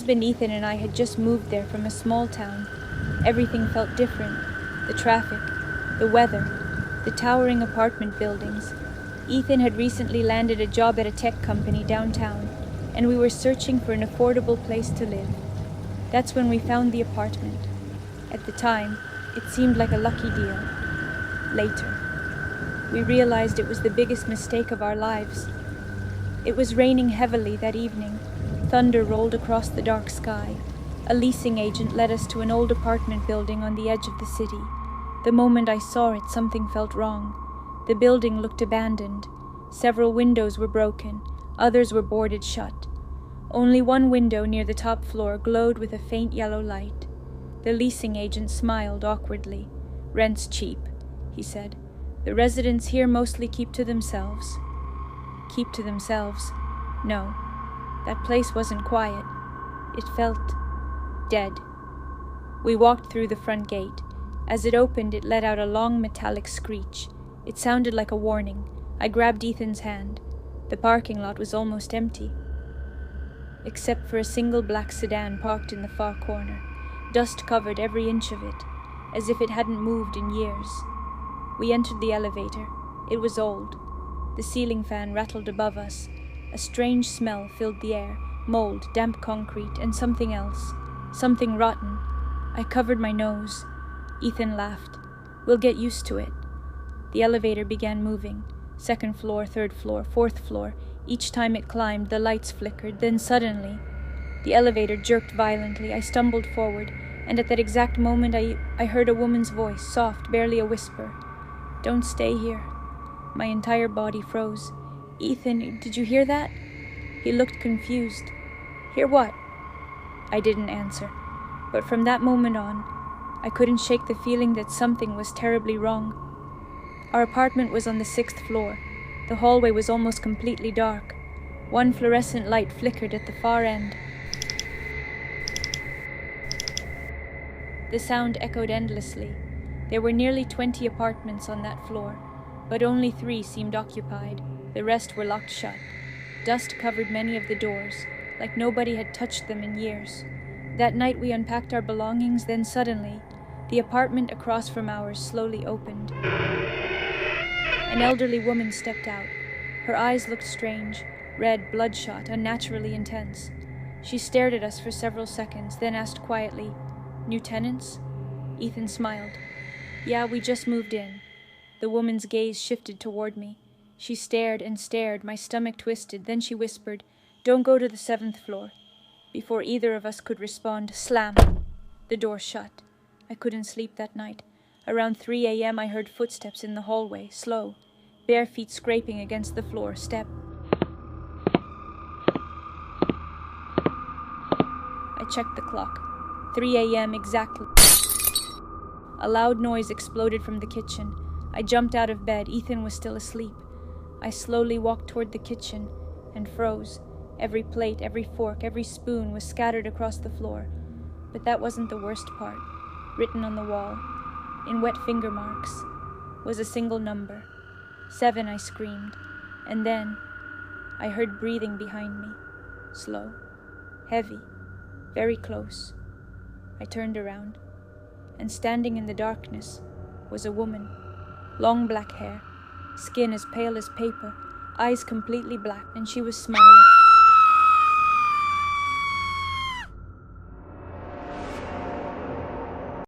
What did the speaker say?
husband Ethan and I had just moved there from a small town. Everything felt different. The traffic, the weather, the towering apartment buildings. Ethan had recently landed a job at a tech company downtown, and we were searching for an affordable place to live. That's when we found the apartment. At the time, it seemed like a lucky deal. Later, we realized it was the biggest mistake of our lives. It was raining heavily that evening. Thunder rolled across the dark sky. A leasing agent led us to an old apartment building on the edge of the city. The moment I saw it, something felt wrong. The building looked abandoned. Several windows were broken. Others were boarded shut. Only one window near the top floor glowed with a faint yellow light. The leasing agent smiled awkwardly. "Rent's cheap," he said. "The residents here mostly keep to themselves." Keep to themselves? No. That place wasn't quiet. It felt dead. We walked through the front gate. As it opened, it let out a long metallic screech. It sounded like a warning. I grabbed Ethan's hand. The parking lot was almost empty, except for a single black sedan parked in the far corner. Dust covered every inch of it, as if it hadn't moved in years. We entered the elevator. It was old. The ceiling fan rattled above us. A strange smell filled the air, mold, damp concrete, and something else. Something rotten. I covered my nose. Ethan laughed. "We'll get used to it." The elevator began moving. Second floor, third floor, fourth floor. Each time it climbed, the lights flickered. Then suddenly, the elevator jerked violently. I stumbled forward, and at that exact moment I heard a woman's voice, soft, barely a whisper. "Don't stay here." My entire body froze. "Ethan, did you hear that?" He looked confused. "Hear what?" I didn't answer. But from that moment on, I couldn't shake the feeling that something was terribly wrong. Our apartment was on the 6th floor. The hallway was almost completely dark. One fluorescent light flickered at the far end. The sound echoed endlessly. There were nearly 20 apartments on that floor, but only 3 seemed occupied. The rest were locked shut. Dust covered many of the doors, like nobody had touched them in years. That night we unpacked our belongings, then suddenly, the apartment across from ours slowly opened. An elderly woman stepped out. Her eyes looked strange, red, bloodshot, unnaturally intense. She stared at us for several seconds, then asked quietly, "New tenants?" Ethan smiled. "Yeah, we just moved in." The woman's gaze shifted toward me. She stared and stared, my stomach twisted, then she whispered, "Don't go to the 7th floor." Before either of us could respond, slam! The door shut. I couldn't sleep that night. Around 3 a.m. I heard footsteps in the hallway, slow, bare feet scraping against the floor, step. I checked the clock. 3 a.m. exactly. A loud noise exploded from the kitchen. I jumped out of bed. Ethan was still asleep. I slowly walked toward the kitchen and froze. Every plate, every fork, every spoon was scattered across the floor. But that wasn't the worst part. Written on the wall, in wet finger marks, was a single number. 7, I screamed. And then I heard breathing behind me. Slow, heavy, very close. I turned around, and standing in the darkness was a woman. Long black hair, skin as pale as paper, eyes completely black, and she was smiling.